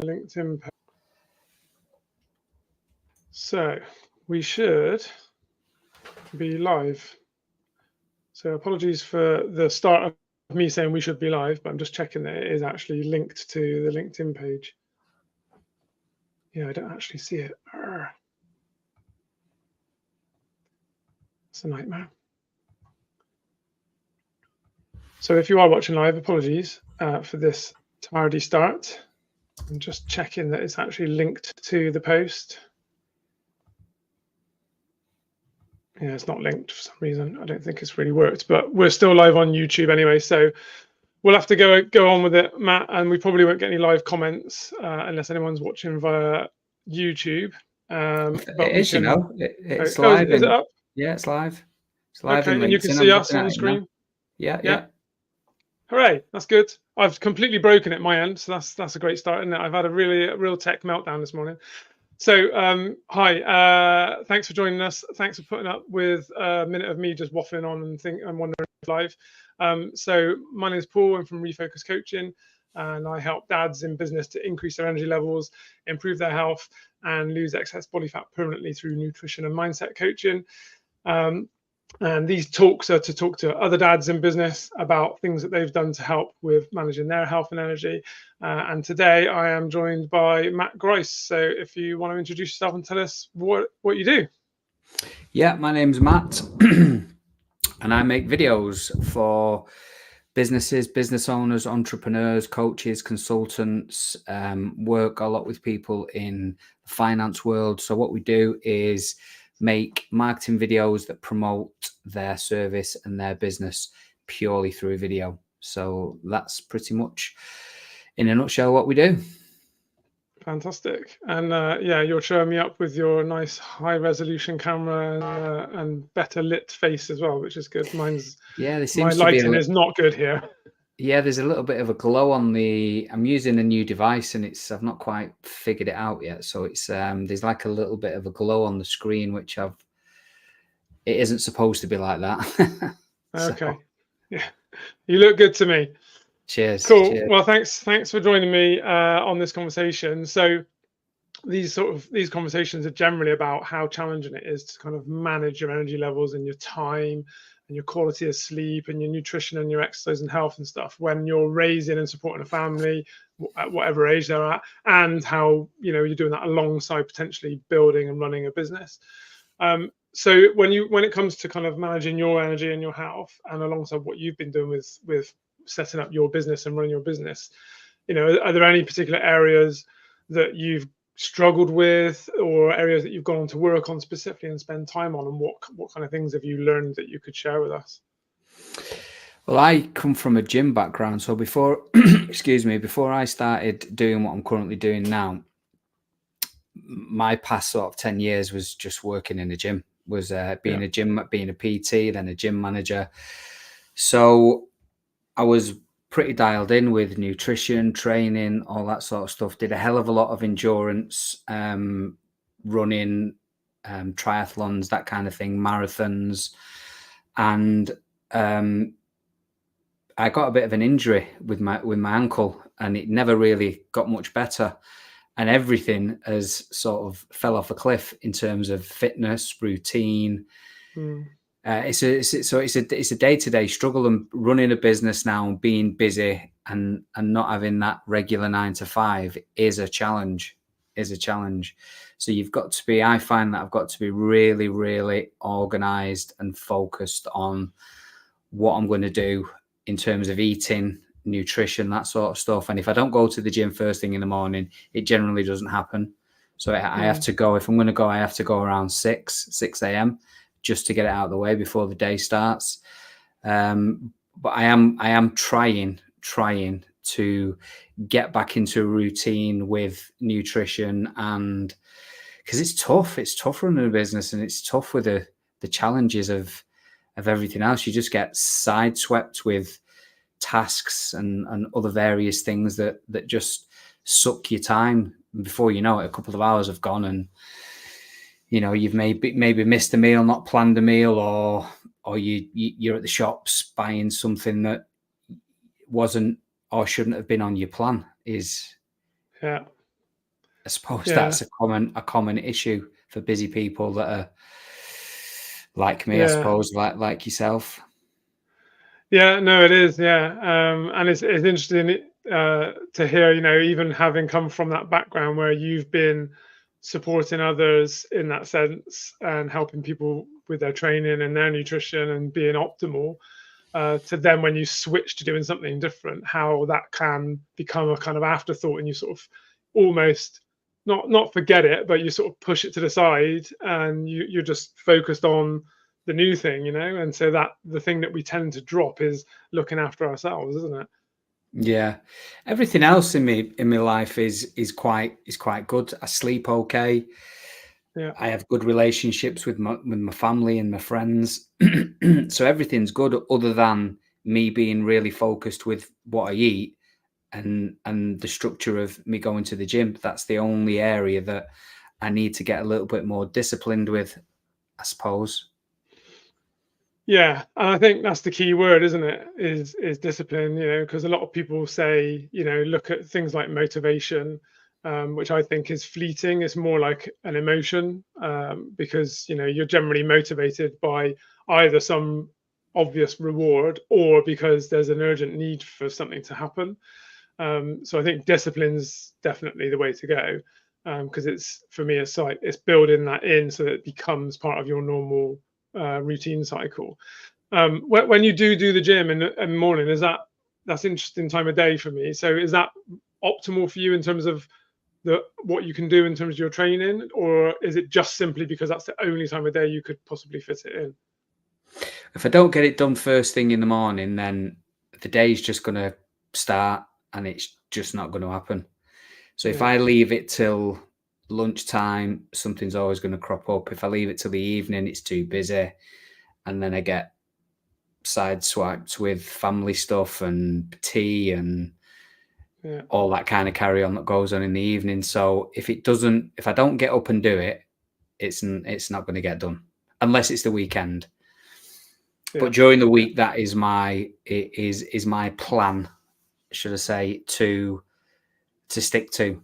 LinkedIn page. So we should be live. So apologies for the start of me saying we should be live, but I'm just checking that it is actually linked to the LinkedIn page. Yeah, I don't actually see it. It's a nightmare. So if you are watching live, apologies for this tardy start. I'm just checking that it's actually linked to the post. Yeah, it's not linked for some reason. I don't think it's really worked, but we're still live on YouTube anyway, so we'll have to go on with it, Matt, and we probably won't get any live comments unless anyone's watching via YouTube. But it is, can, it's live. Is it up? Yeah, it's live. It's live. Okay, and you can see us on the screen. Yeah. Hooray! That's good. I've completely broken it my end, so that's a great start, isn't it? I've had a real tech meltdown this morning. So hi, thanks for joining us. Thanks for putting up with a minute of me just waffling on and wondering if live. So my name is Paul. I'm from Refocus Coaching, and I help dads in business to increase their energy levels, improve their health, and lose excess body fat permanently through nutrition and mindset coaching. And these talks are to talk to other dads in business about things that they've done to help with managing their health and energy. And today I am joined by Matt Grice. So if you want to introduce yourself and tell us what you do. Yeah, my name's Matt, and I make videos for businesses, business owners, entrepreneurs, coaches, consultants, work a lot with people in the finance world. So what we do is make marketing videos that promote their service and their business purely through video. So that's pretty much in a nutshell what we do. Fantastic. And yeah, you're showing me up with your nice high resolution camera and better lit face as well, which is good. My lighting is not good here. Yeah, there's a little bit of a glow on I'm using a new device and I've not quite figured it out yet. So it's there's like a little bit of a glow on the screen, which it isn't supposed to be like that. Okay. Yeah, you look good to me. Cheers. Cool. Cheers. Well, thanks for joining me on this conversation. So these conversations are generally about how challenging it is to kind of manage your energy levels and your time and your quality of sleep and your nutrition and your exercise and health and stuff when you're raising and supporting a family at whatever age they're at, and how you're doing that alongside potentially building and running a business. So when it comes to kind of managing your energy and your health, and alongside what you've been doing with setting up your business and running your business, are there any particular areas that you've struggled with, or areas that you've gone on to work on specifically and spend time on, and what kind of things have you learned that you could share with us? Well, I come from a gym background, so before before I started doing what I'm currently doing now, my past sort of 10 years was just working in a gym, being a PT, then a gym manager. So I was pretty dialed in with nutrition, training, all that sort of stuff. Did a hell of a lot of endurance, running, triathlons, that kind of thing, marathons. And I got a bit of an injury with my ankle, and it never really got much better. And everything has sort of fell off a cliff in terms of fitness, routine. It's a day-to-day struggle, and running a business now, being busy and not having that regular 9 to 5 is a challenge. So I find that I've got to be really, really organized and focused on what I'm going to do in terms of eating, nutrition, that sort of stuff. And if I don't go to the gym first thing in the morning, it generally doesn't happen. So I have to go. If I'm going to go, I have to go around 6 a.m. just to get it out of the way before the day starts. But I am trying to get back into a routine with nutrition, and because it's tough running a business, and it's tough with the challenges of everything else. You just get sideswept with tasks and other various things that just suck your time. Before you know it, a couple of hours have gone, and you've maybe missed a meal, not planned a meal, or you're at the shops buying something that wasn't or shouldn't have been on your plan. I suppose Yeah. that's a common issue for busy people that are like me, I Yeah. suppose, like yourself. Yeah, no, it is. Yeah, and it's interesting to hear. Even having come from that background where you've been supporting others in that sense and helping people with their training and their nutrition and being optimal, to then when you switch to doing something different, how that can become a kind of afterthought, and you sort of almost not forget it, but you sort of push it to the side, and you're just focused on the new thing, and so that the thing that we tend to drop is looking after ourselves, isn't it? Yeah, everything else in my life is quite good. I sleep okay. Yeah. I have good relationships with my family and my friends. So everything's good other than me being really focused with what I eat and the structure of me going to the gym. That's the only area that I need to get a little bit more disciplined with, I suppose. Yeah, and I think that's the key word, isn't it? Is discipline, because a lot of people say, look at things like motivation, which I think is fleeting. It's more like an emotion, because you're generally motivated by either some obvious reward or because there's an urgent need for something to happen. So I think discipline's definitely the way to go, because it's, for me, it's building that in so that it becomes part of your normal routine cycle. When you do the gym in the morning, that's interesting time of day for me. So is that optimal for you in terms of the what you can do in terms of your training, or is it just simply because that's the only time of day you could possibly fit it in? If I don't get it done first thing in the morning, then the day's just going to start and it's just not going to happen. So if Yeah, I leave it till lunchtime, something's always going to crop up. If I leave it till the evening, it's too busy. And then I get sideswiped with family stuff and tea and yeah, all that kind of carry on that goes on in the evening. So if I don't get up and do it, it's not going to get done unless it's the weekend. yeah, But during the yeah, week, that is my plan, should I say, to stick to.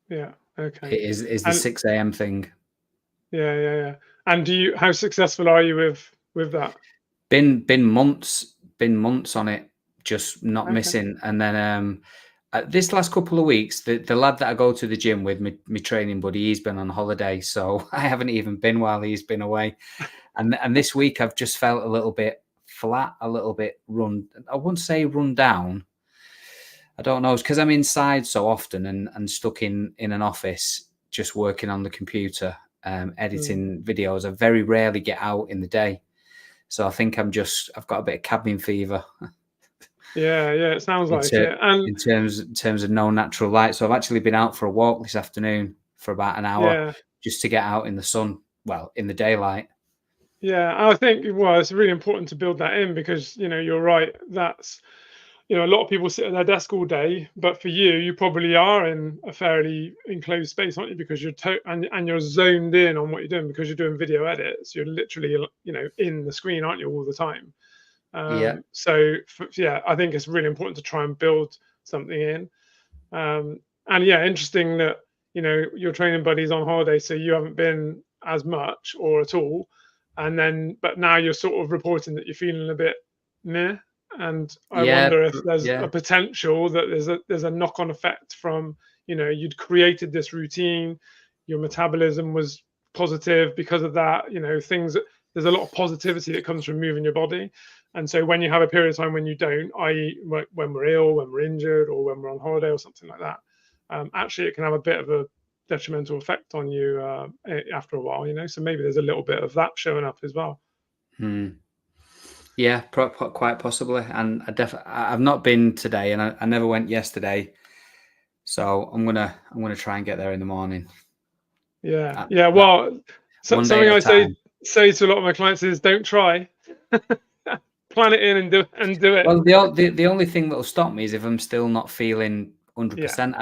yeah. Okay. It is the And 6 a.m. thing. yeah, yeah, yeah. And how successful are you with that? Been months on it, just not Okay. missing. And then this last couple of weeks, the lad that I go to the gym with, my training buddy, he's been on holiday, so I haven't even been while he's been away. And this week I've just felt a little bit flat, a little bit run. I wouldn't say run down. I don't know. It's because I'm inside so often and stuck in an office, just working on the computer, Mm. editing videos. I very rarely get out in the day. So I think I've got a bit of cabin fever Yeah, yeah. It sounds in, like ter- it. And in terms of no natural light. So I've actually been out for a walk this afternoon for about an hour yeah, just to get out in the sun, well, in the daylight. yeah. I think, well, it's really important to build that in because you're right. That's a lot of people sit at their desk all day, but for you, you probably are in a fairly enclosed space, aren't you? Because and you're zoned in on what you're doing because you're doing video edits. You're literally in the screen, aren't you, all the time? Yeah, So yeah, I think it's really important to try and build something in. And yeah, interesting that your training buddy's on holiday, so you haven't been as much or at all, and then but now you're sort of reporting that you're feeling a bit meh. And I yeah, wonder if there's a yeah, potential that there's a knock-on effect from you'd created this routine, your metabolism was positive because of that. Things there's a lot of positivity that comes from moving your body, and so when you have a period of time when you don't, i.e., when we're ill, when we're injured, or when we're on holiday or something like that, actually it can have a bit of a detrimental effect on you after a while. So maybe there's a little bit of that showing up as well. hmm. Yeah, quite possibly. And I've not been today, and I never went yesterday. So I'm gonna try and get there in the morning. Yeah, Uh, yeah. uh, Well, one day something at a I say time. say to a lot of my clients is don't try. Plan it in and do it. Well, the only thing that'll stop me is if I'm still not feeling Yeah, 100%.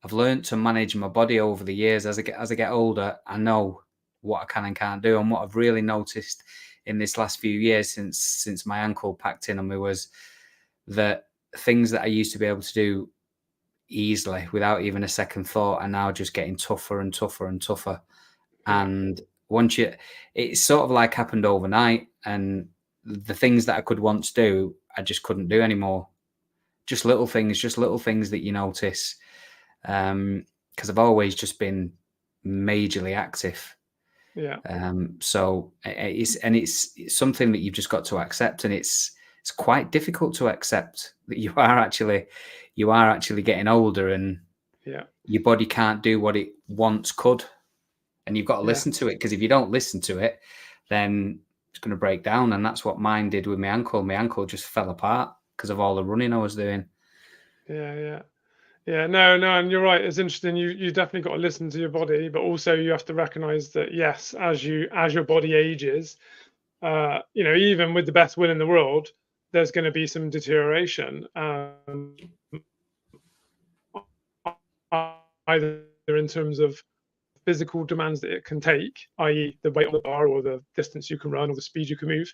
I've learned to manage my body over the years. As I get older, I know what I can and can't do. And what I've really noticed in this last few years since my ankle packed in on me was that things that I used to be able to do easily without even a second thought, and now just getting tougher and tougher and tougher. And once it's sort of like happened overnight, and the things that I could once do, I just couldn't do anymore. Just little things that you notice. Because I've always just been majorly active. Yeah. So it's something that you've just got to accept, and it's quite difficult to accept that you are actually getting older, and your body can't do what it once could, and you've got to listen to it, because if you don't listen to it, then it's going to break down. And that's what mine did with my ankle. My ankle just fell apart because of all the running I was doing. Yeah, no, and you're right. It's interesting. You definitely got to listen to your body, but also you have to recognize that, yes, as your body ages, even with the best will in the world, there's going to be some deterioration, either in terms of physical demands that it can take, i.e., the weight on the bar or the distance you can run or the speed you can move,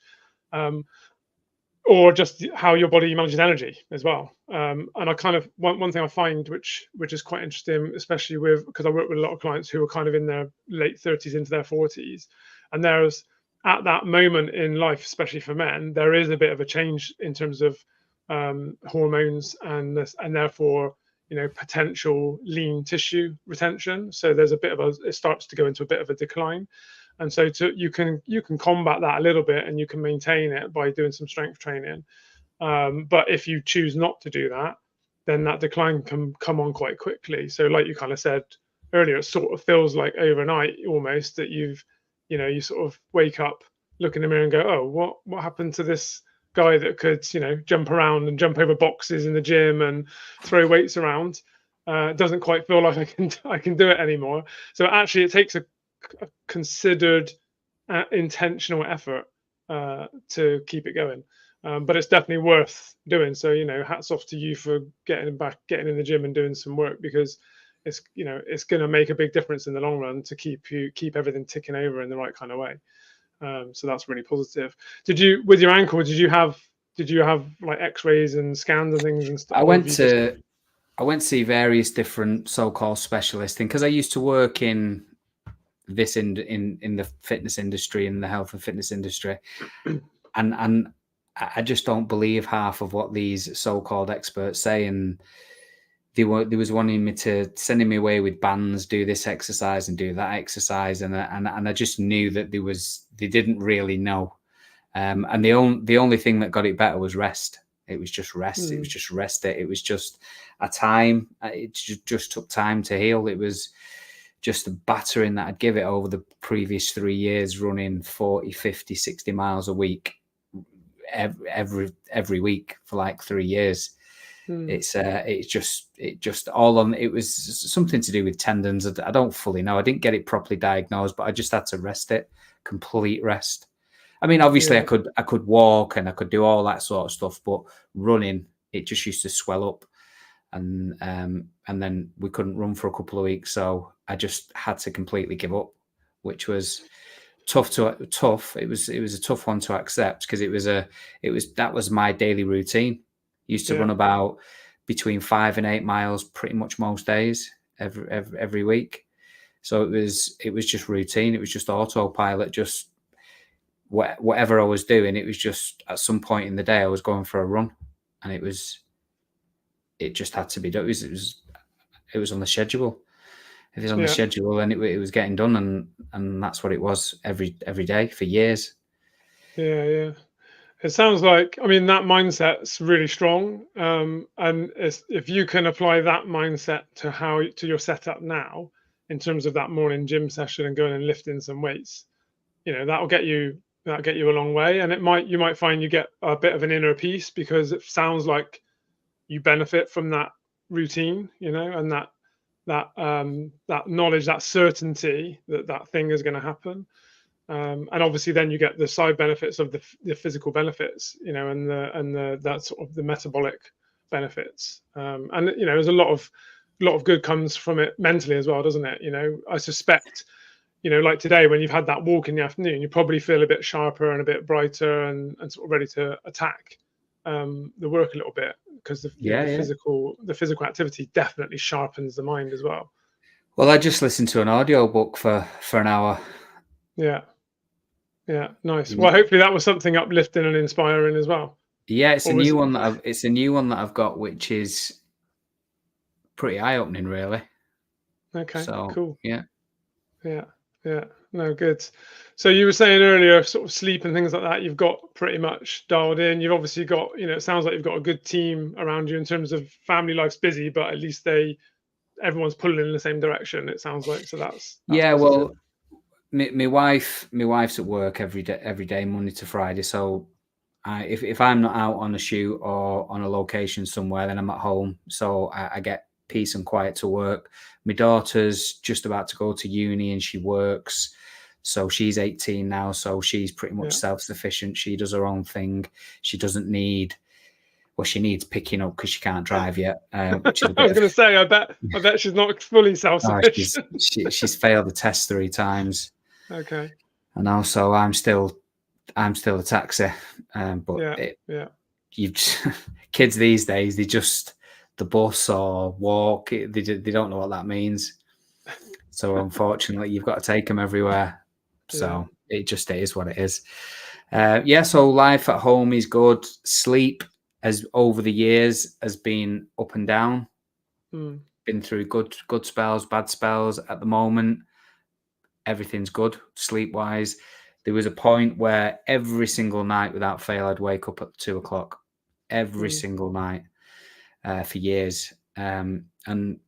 or just how your body manages energy as well. And I kind of one thing I find which is quite interesting, especially because I work with a lot of clients who are kind of in their late 30s into their 40s, and there's at that moment in life, especially for men, there is a bit of a change in terms of hormones and therefore potential lean tissue retention. So there's it starts to go into a bit of a decline. And so you can combat that a little bit, and you can maintain it by doing some strength training. But if you choose not to do that, then that decline can come on quite quickly. So like you kind of said earlier, it sort of feels like overnight almost that you sort of wake up, look in the mirror and go, oh, what happened to this guy that could, jump around and jump over boxes in the gym and throw weights around? Doesn't quite feel like I can do it anymore. So actually it takes a considered intentional effort to keep it going, but it's definitely worth doing. So hats off to you for getting in the gym and doing some work, because it's going to make a big difference in the long run to keep everything ticking over in the right kind of way. So that's really positive. With your ankle, did you have like x-rays and scans and things and stuff? I went to see various different so-called specialists, because I used to work in this in the fitness industry, in the health and fitness industry, and I just don't believe half of what these so-called experts say. And they was wanting to sending me away with bands, do this exercise and do that exercise, and I just knew that they didn't really know. And the only thing that got it better was rest. It was just rest. It was just rest. It was just a time. It just took time to heal. It was just the battering that I'd give it over the previous 3 years, running 40, 50, 60 miles a week, every week for like 3 years. It was something to do with tendons. I don't fully know. I didn't get it properly diagnosed, but I just had to rest it, complete rest. I mean, obviously I could walk and I could do all that sort of stuff, but running, it just used to swell up. And then we couldn't run for a couple of weeks, so I just had to completely give up, which was tough. It was a tough one to accept, because that was my daily routine. Used to run about between 5 and 8 miles pretty much most days every week. So it was just routine. It was just autopilot. Just whatever I was doing, it was just at some point in the day I was going for a run, and it just had to be done. It was on the schedule. It was on the schedule, and it was getting done, and that's what it was every day for years. Yeah. It sounds like, I mean, that mindset's really strong. And if you can apply that mindset to your setup now, in terms of that morning gym session and going and lifting some weights, that'll get you a long way. And you might find you get a bit of an inner peace, because it sounds like you benefit from that routine, and that knowledge, that certainty that thing is going to happen. And obviously then you get the side benefits of the physical benefits, and that sort of the metabolic benefits. And there's a lot of good comes from it mentally as well, doesn't it? I suspect, like today, when you've had that walk in the afternoon, you probably feel a bit sharper and a bit brighter and sort of ready to attack the work a little bit, because the physical activity definitely sharpens the mind as well. Well, I just listened to an audio book for an hour. Yeah, nice. Well, hopefully that was something uplifting and inspiring as well. Yeah, it's a new one that I've got, which is pretty eye-opening, really. Okay, so cool. Yeah. No, good. So you were saying earlier, sort of sleep and things like that, you've got pretty much dialed in. You've obviously got, it sounds like you've got a good team around you in terms of family life's busy, but at least everyone's pulling in the same direction, it sounds like. So that's yeah, positive. well, my wife's at work every day, Monday to Friday. So if I'm not out on a shoot or on a location somewhere, then I'm at home. So I get peace and quiet to work. My daughter's just about to go to uni and she works. So she's 18 now. So she's pretty much self-sufficient. She does her own thing. She doesn't need, well, she needs picking up because she can't drive yet. Which is I was going to say, I bet she's not fully self-sufficient. She's failed the test 3 times. Okay. And also I'm still a taxi. But kids these days, they just the bus or walk. They don't know what that means. So unfortunately, you've got to take them everywhere. So it is what it is. So life at home is good. Sleep, as over the years, has been up and down. Been through good spells, bad spells. At the moment, everything's good sleep wise. There was a point where every single night without fail, I'd wake up at 2 o'clock every single night for years. And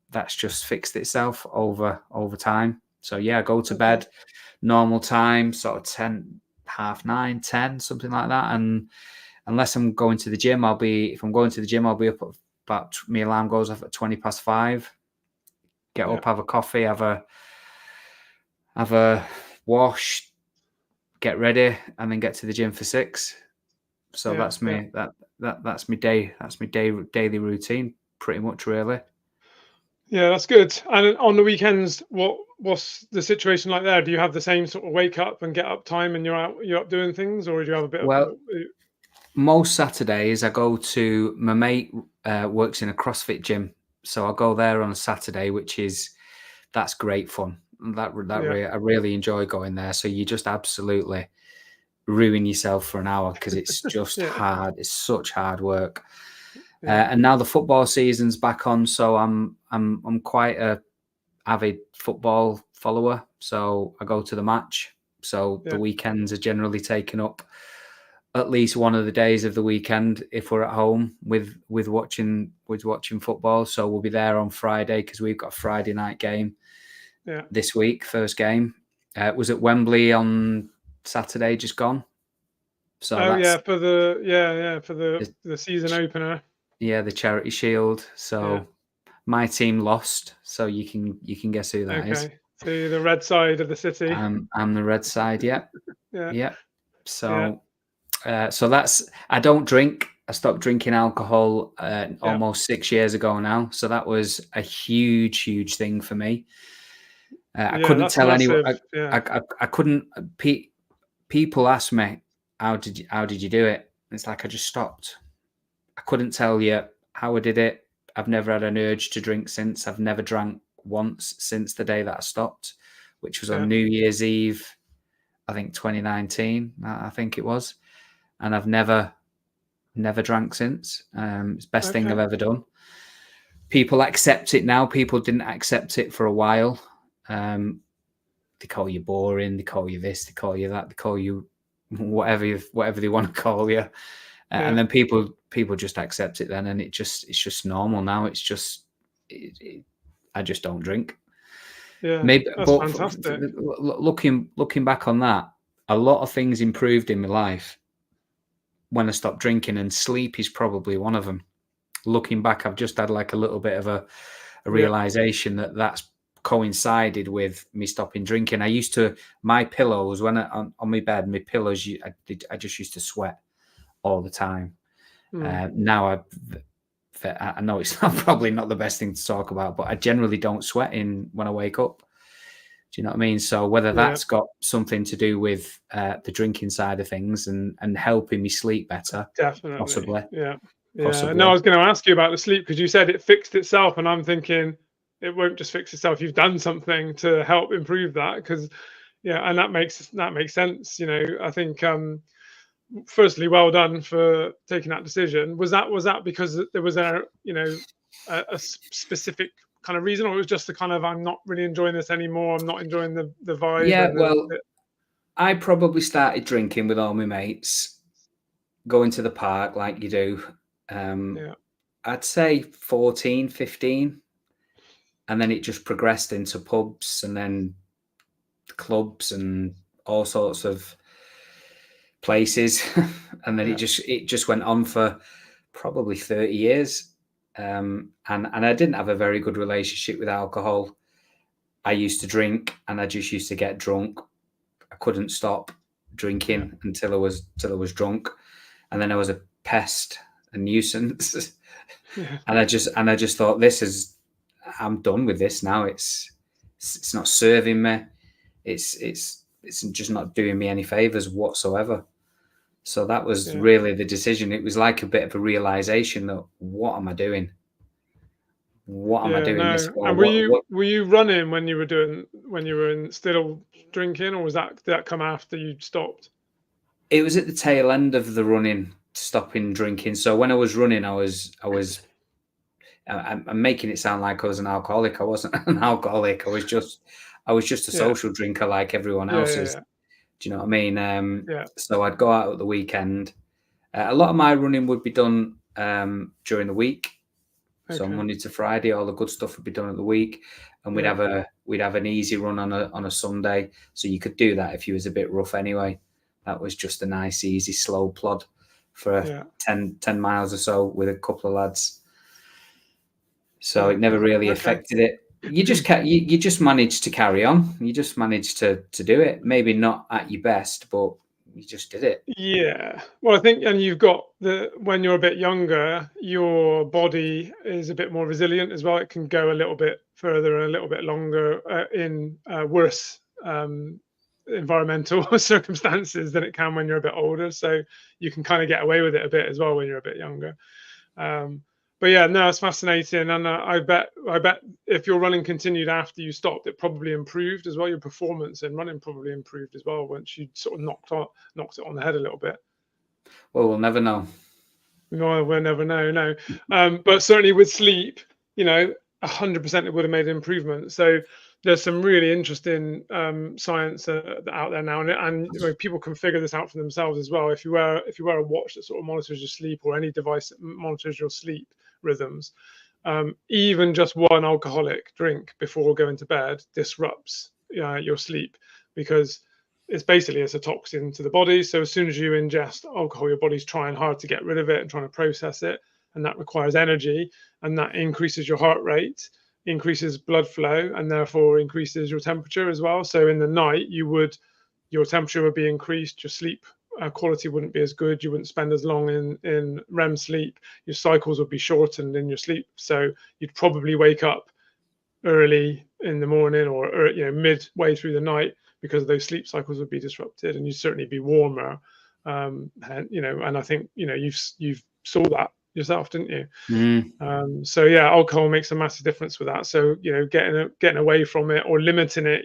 that's just fixed itself over time. So I go to bed normal time, sort of 10, 9:30, 10, something like that. And unless I'm going to the gym, if I'm going to the gym, I'll be up at about, my alarm goes off at 5:20. Get up, have a coffee, have a wash, get ready, and then get to the gym for 6. So that's me. That's my day. That's my daily routine, pretty much, really. Yeah, that's good. And on the weekends, what's the situation like there? Do you have the same sort of wake up and get up time, and you're up doing things, or do you have a bit of? Most Saturdays I go to, my mate works in a CrossFit gym, so I'll go there on a Saturday, that's great fun. I really enjoy going there. So you just absolutely ruin yourself for an hour because it's just hard. It's such hard work. And now the football season's back on, so I'm quite a avid football follower. So I go to the match. So the weekends are generally taken up at least one of the days of the weekend if we're at home with watching football. So we'll be there on Friday because we've got a Friday night game this week. First game was at Wembley on Saturday, just gone. So for the season opener. Yeah, the Charity Shield. So my team lost. So you can guess who that is. So the red side of the city. I'm the red side. Yeah. So that's, I don't drink. I stopped drinking alcohol almost 6 years ago now. So that was a huge thing for me. I couldn't tell anyone. I couldn't. People ask me, how did you do it? It's like I just stopped. I couldn't tell you how I did it. I've never had an urge to drink since. I've never drank once since the day that I stopped, which was on New Year's Eve, I think 2019. I think it was, and I've never drank since. It's the best thing I've ever done. People accept it now. People didn't accept it for a while. They call you boring. They call you this. They call you that. They call you whatever they want to call you. And then people just accept it then, and it's just normal now. It's just I just don't drink. Yeah, maybe, that's fantastic. Looking back on that, a lot of things improved in my life when I stopped drinking, and sleep is probably one of them. Looking back, I've just had like a little bit of a realization that that's coincided with me stopping drinking. I used to, my pillows, when on my bed, my pillows, I just used to sweat all the time. Now I know it's probably not the best thing to talk about, but I generally don't sweat when I wake up. Do you know what I mean? So whether Yeah. that's got something to do with the drinking side of things and helping me sleep better, Definitely. possibly. Yeah. Yeah. Possibly. No, I was going to ask you about the sleep because you said it fixed itself, and I'm thinking it won't just fix itself. You've done something to help improve that, because yeah, and that makes sense. You know, I think firstly, well done for taking that decision. Was that because there was a specific kind of reason, or it was just the kind of, I'm not really enjoying this anymore, I'm not enjoying the vibe? Yeah, And well, I probably started drinking with all my mates, going to the park like you do. yeah, I'd say 14, 15. And then it just progressed into pubs and then clubs and all sorts of places. And then yeah, it just went on for probably 30 years. And I didn't have a very good relationship with alcohol. I used to drink and I just used to get drunk. I couldn't stop drinking until I was drunk. And then I was a pest, a nuisance. yeah, And I just thought, I'm done with this now. It's not serving me. It's just not doing me any favors whatsoever. So that was yeah. really the decision. It was like a bit of a realization that, what am I doing? What am I Yeah, doing this no. for? And were you running when you were still drinking, or did that come after you stopped? It was at the tail end of the running, stopping drinking. So when I was running, I'm making it sound like I was an alcoholic. I wasn't an alcoholic. I was just a Yeah, social drinker like everyone yeah, else is. yeah, Do you know what I mean? yeah. So I'd go out at the weekend. A lot of my running would be done during the week. So Okay. Monday to Friday, all the good stuff would be done at the week, and we'd have an easy run on a Sunday. So you could do that if you was a bit rough anyway. That was just a nice, easy, slow plod for Yeah. 10 miles or so with a couple of lads. So Yeah. it never really Okay. affected it. You just managed to carry on. You just managed to do it. Maybe not at your best, but you just did it. Yeah. Well, I think, and you've got when you're a bit younger, your body is a bit more resilient as well. It can go a little bit further and a little bit longer in worse environmental circumstances than it can when you're a bit older. So you can kind of get away with it a bit as well when you're a bit younger. But yeah, no, it's fascinating, and I bet if your running continued after you stopped, it probably improved as well. Your performance in running probably improved as well once you sort of knocked it on the head a little bit. Well, we'll never know. No, we'll never know. No, but certainly with sleep, 100% it would have made an improvement. So there's some really interesting science out there now, and people can figure this out for themselves as well. If you wear a watch that sort of monitors your sleep, or any device that monitors your sleep rhythms, even just one alcoholic drink before going to bed disrupts your sleep, because it's a toxin to the body. So as soon as you ingest alcohol, your body's trying hard to get rid of it and trying to process it, and that requires energy, and that increases your heart rate, increases blood flow, and therefore increases your temperature as well. So in the night, your temperature would be increased, your sleep quality wouldn't be as good, you wouldn't spend as long in REM sleep, your cycles would be shortened in your sleep. So you'd probably wake up early in the morning, or midway through the night, because those sleep cycles would be disrupted, and you'd certainly be warmer. And I think you've saw that yourself, didn't you? So yeah, alcohol makes a massive difference with that. So getting away from it or limiting it.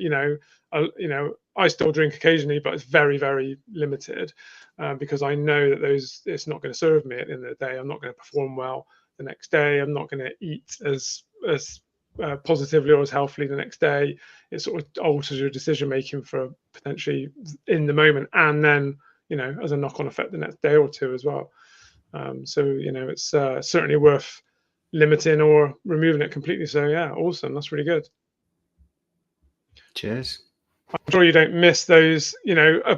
I still drink occasionally, but it's very, very limited, because I know that it's not going to serve me at the end of the day. I'm not going to perform well the next day. I'm not going to eat as positively or as healthily the next day. It sort of alters your decision making for potentially in the moment, and then as a knock-on effect the next day or two as well. So it's certainly worth limiting or removing it completely. So yeah, awesome. That's really good. Cheers. I'm sure you don't miss those.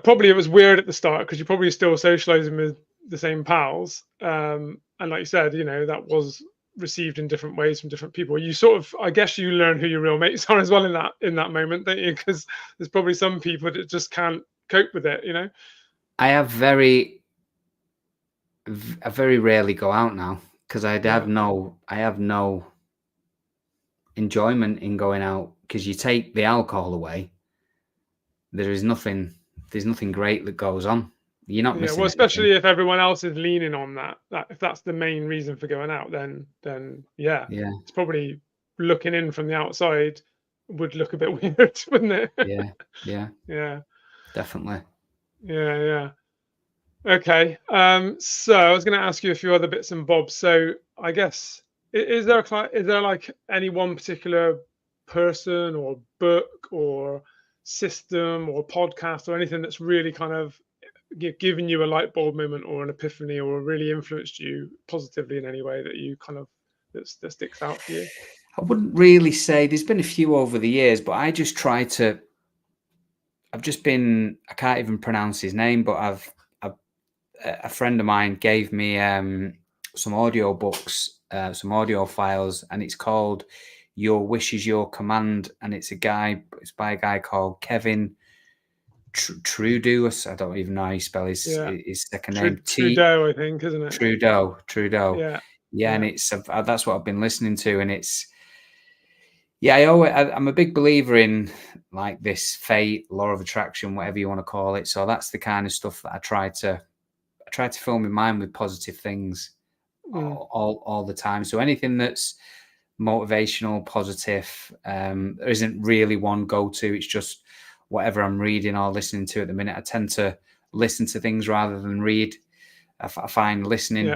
Probably it was weird at the start because you're probably still socializing with the same pals. And like you said, that was received in different ways from different people. You sort of, I guess, you learn who your real mates are as well in that moment, don't you? Because there's probably some people that just can't cope with it. I very rarely go out now, because I have no enjoyment in going out, because you take the alcohol away there is nothing. There's nothing great that goes on. You're not Yeah, missing well, especially anything. if everyone else is leaning on that if that's the main reason for going out, then yeah, Yeah, it's probably looking in from the outside would look a bit weird, wouldn't it? yeah, yeah, Yeah, definitely. yeah, yeah. Okay. So I was going to ask you a few other bits and bobs. So I guess is there like any one particular person or book or system or podcast or anything that's really kind of given you a light bulb moment or an epiphany or really influenced you positively in any way that you kind of that sticks out for you? I wouldn't really say there's been a few over the years, but I just try to. I've just been. I can't even pronounce his name, but I've a friend of mine gave me some audio books, some audio files, and it's called "Your Wish Is Your Command," and it's by a guy called Kevin Trudeau. I don't even know how you spell Yeah, his second name. Trudeau, I think, isn't it? Trudeau. Yeah, Yeah, and yeah, it's that's what I've been listening to, and it's yeah. I'm a big believer in like this fate, law of attraction, whatever you want to call it. So that's the kind of stuff that I try to fill my mind with positive things mm, all the time. So anything that's motivational, positive, there isn't really one go to. It's just whatever I'm reading or listening to at the minute. I tend to listen to things rather than read. I find listening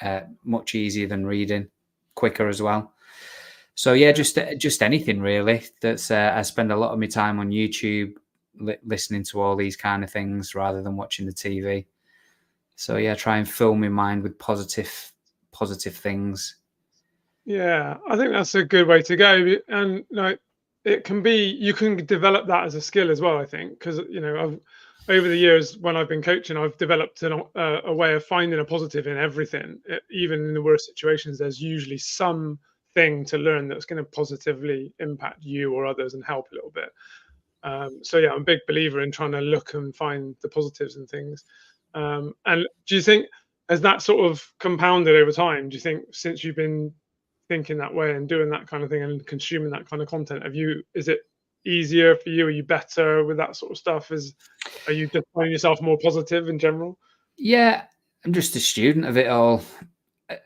yeah, much easier than reading, quicker as well. So yeah, yeah. just anything really. That's I spend a lot of my time on YouTube listening to all these kind of things rather than watching the TV. So yeah, try and fill my mind with positive things. Yeah, I think that's a good way to go. And like, it can be you can develop that as a skill as well. I think because I've over the years when I've been coaching, I've developed a way of finding a positive in everything. Even in the worst situations, there's usually some thing to learn that's going to positively impact you or others and help a little bit. So yeah, I'm a big believer in trying to look and find the positives and things. And do you think has that sort of compounded over time? Do you think since you've been thinking that way and doing that kind of thing and consuming that kind of content, is it easier for you? Are you better with that sort of stuff? Are you just finding yourself more positive in general? Yeah, I'm just a student of it all.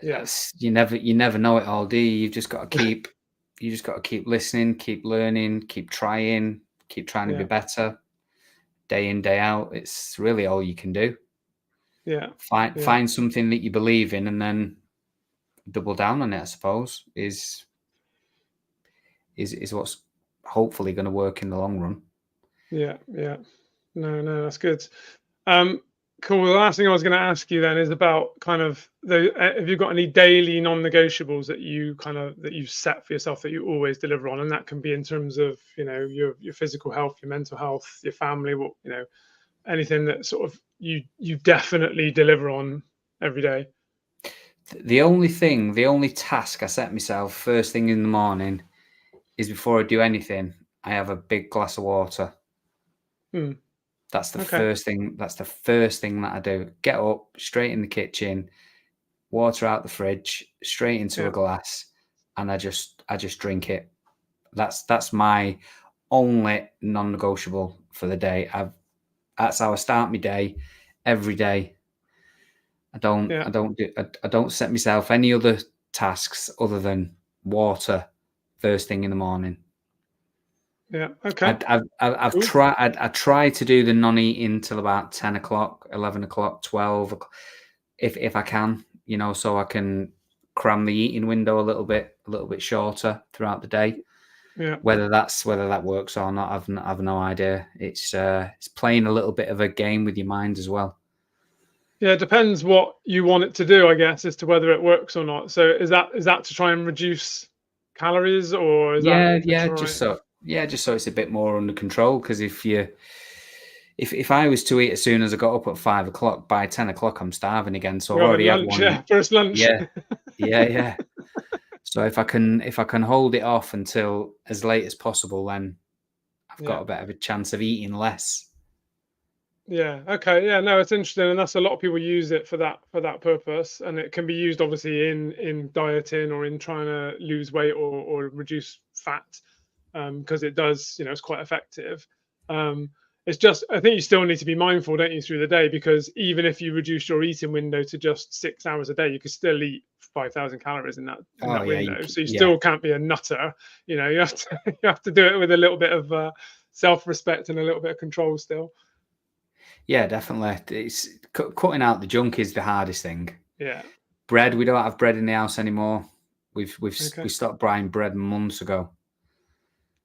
Yeah, You never know it all, do you? You just got to keep listening, keep learning, keep trying to be yeah, better day in, day out. It's really all you can do. yeah, yeah, Find something that you believe in and then double down on it, I suppose, is what's hopefully going to work in the long run. yeah, yeah. No, no, that's good. Um, cool. The last thing I was going to ask you then is about kind of have you got any daily non-negotiables that you've set for yourself that you always deliver on, and that can be in terms of your physical health, your mental health, your family, anything that sort of you definitely deliver on every day. The only task I set myself first thing in the morning is before I do anything, I have a big glass of water. Hmm. That's the Okay. first thing. That's the first thing that I do. Get up, straight in the kitchen, water out the fridge, straight into a Yeah. glass, and I just drink it. That's my only non-negotiable for the day. That's how I start my day every day. Yeah. I don't set myself any other tasks other than water first thing in the morning. Yeah. Okay. I've Cool. tried. I try to do the non-eating till about 10 o'clock, 11 o'clock, 12, if I can, so I can cram the eating window a little bit shorter throughout the day. Yeah. Whether that works or not, I've no idea. It's playing a little bit of a game with your mind as well. Yeah. It depends what you want it to do, I guess, as to whether it works or not. So is that to try and reduce calories, or is that to try? Just so it's a bit more under control. Because if I was to eat as soon as I got up at 5 o'clock, by 10 o'clock I'm starving again. So I've You're having already had lunch, one. yeah, first lunch. Yeah, yeah. So if I can hold it off until as late as possible, then I've Yeah. got a bit of a chance of eating less. Yeah. Okay. Yeah. No, it's interesting, and that's a lot of people use it for that purpose, and it can be used obviously in dieting or in trying to lose weight or reduce fat, because it does, it's quite effective. Um, It's just, I think you still need to be mindful, don't you, through the day, because even if you reduce your eating window to just 6 hours a day, you could still eat 5,000 calories in that Oh yeah, window. So you yeah, still can't be a nutter. You know, you have to you have to do it with a little bit of self-respect and a little bit of control still. yeah, definitely. It's cutting out the junk is the hardest thing. Yeah. Bread, we don't have bread in the house anymore. We Okay. stopped buying bread months ago.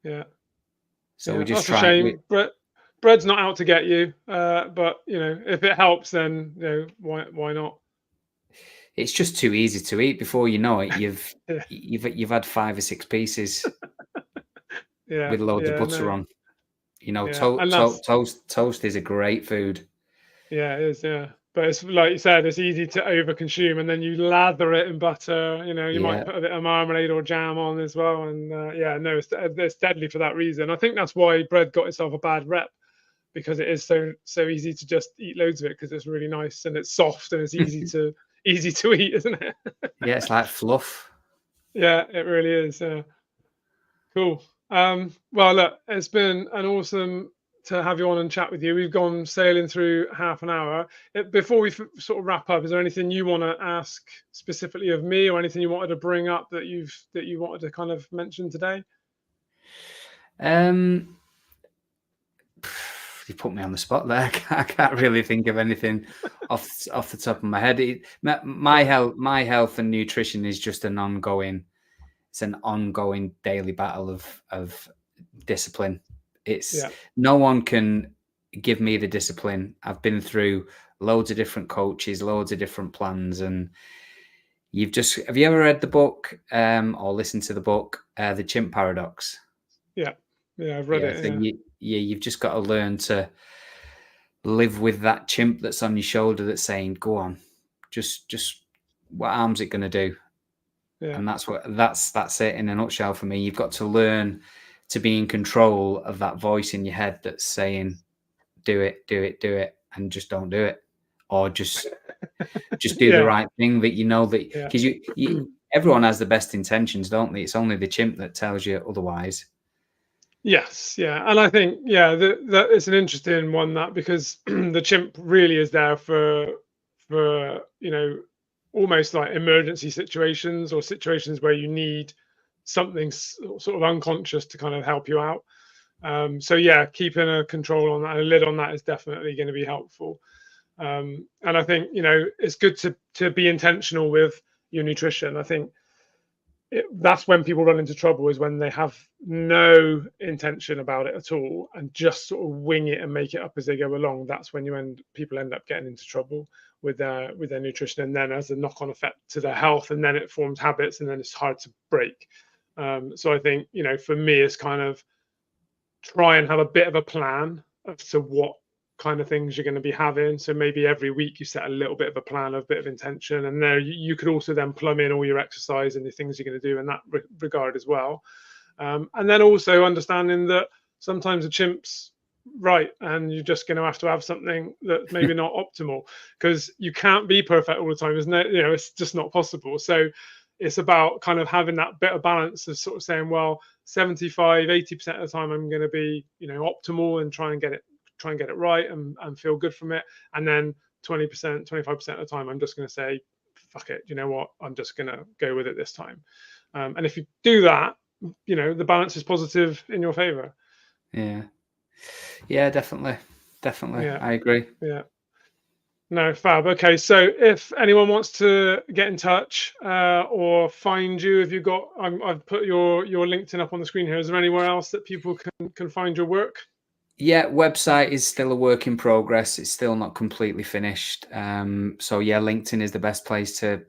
Yeah. So we Yeah. just That's a try. shame. Bread's not out to get you. But you know, if it helps, then you know, why not? It's just too easy to eat. Before you know it, Yeah. you've had 5 or 6 pieces Yeah. with loads of Yeah. butter No. on. You know, Yeah. And that's toast is a great food. Yeah, it is. Yeah, but it's like you said, it's easy to overconsume, and then you lather it in butter. You know, you might Yeah, put a bit of marmalade or jam on as well, and yeah, no, it's deadly for that reason. I think that's why bread got itself a bad rep, because it is so easy to just eat loads of it because it's really nice and it's soft and it's easy to eat, isn't it? yeah, it's like fluff. Yeah, it really is. Yeah. Cool. Well, look, it's been an awesome to have you on and chat with you. We've gone sailing through half an hour. Before we sort of wrap up, is there anything you want to ask specifically of me, or anything you wanted to bring up that you wanted to kind of mention today? Um, you put me on the spot there. I can't really think of anything off the top of my head. Okay. My health and nutrition is just an ongoing. It's an ongoing daily battle of discipline. It's Yeah. no one can give me the discipline. I've been through loads of different coaches, loads of different plans, and have you ever read the book or listened to the book, The Chimp Paradox? Yeah. Yeah. I've read Yeah, it. so Yeah. you've just got to learn to live with that chimp that's on your shoulder that's saying, "Go on, just what harm's it going to do?" Yeah. And that's it in a nutshell for me. You've got to learn to be in control of that voice in your head that's saying, "Do it, do it, do it," and just don't do it, or just do the Yeah. right thing that you know that Yeah. because you everyone has the best intentions, don't they? It's only the chimp that tells you otherwise. Yes, yeah, and I think that it's an interesting one, that because the chimp really is there for you know, almost like emergency situations or situations where you need something sort of unconscious to kind of help you out. So yeah, keeping a control on that, a lid on that, is definitely going to be helpful. And I think, you know, it's good to be intentional with your nutrition. I think that's when people run into trouble, is when they have no intention about it at all and just sort of wing it and make it up as they go along. That's when people end up getting into trouble with their nutrition, and then as a knock-on effect to their health, and then it forms habits, and then it's hard to break. So I think, you know, for me, it's kind of try and have a bit of a plan as to what kind of things you're going to be having. So maybe every week you set a little bit of a plan, a bit of intention, and there you could also then plumb in all your exercise and the things you're going to do in that regard as well. And then also understanding that sometimes a chimp's right, and you're just going to have something that's maybe not optimal, because you can't be perfect all the time. There's no, you know, it's just not possible. So it's about kind of having that bit of balance of sort of saying, well, 75, 80% of the time I'm going to be, you know, optimal and try and get it right and feel good from it. And then 20%, 25% of the time, I'm just going to say, fuck it. You know what? I'm just going to go with it this time. And if you do that, you know, the balance is positive in your favor. Yeah, yeah, definitely, definitely, Yeah. I agree. Yeah. No, fab. Okay, so if anyone wants to get in touch or find you, if you've got, I've put your LinkedIn up on the screen here. Is there anywhere else that people can find your work? Yeah, website is still a work in progress. It's still not completely finished. So yeah, LinkedIn is the best place to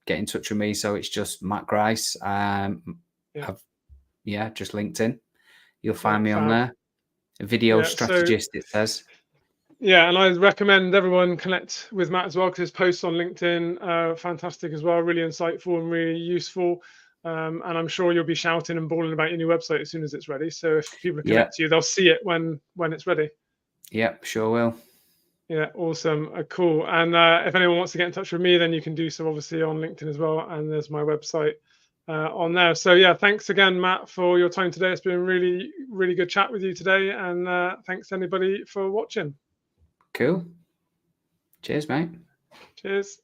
get in touch with me. So it's just Matt Grice. Yeah. Just LinkedIn. You'll Yeah. find me on Fab. there. A video Yeah. So strategist, it says. yeah, and I recommend everyone connect with Matt as well, because his posts on LinkedIn are fantastic as well, really insightful and really useful. And I'm sure you'll be shouting and bawling about your new website as soon as it's ready. So if people Yeah, connect to you, they'll see it when it's ready. yeah, sure will. Yeah, awesome. Cool. And if anyone wants to get in touch with me, then you can do so obviously on LinkedIn as well. And there's my website. on there. So yeah, thanks again, Matt, for your time today. It's been a really, really good chat with you today, and thanks to anybody for watching. Cool. Cheers, mate. Cheers.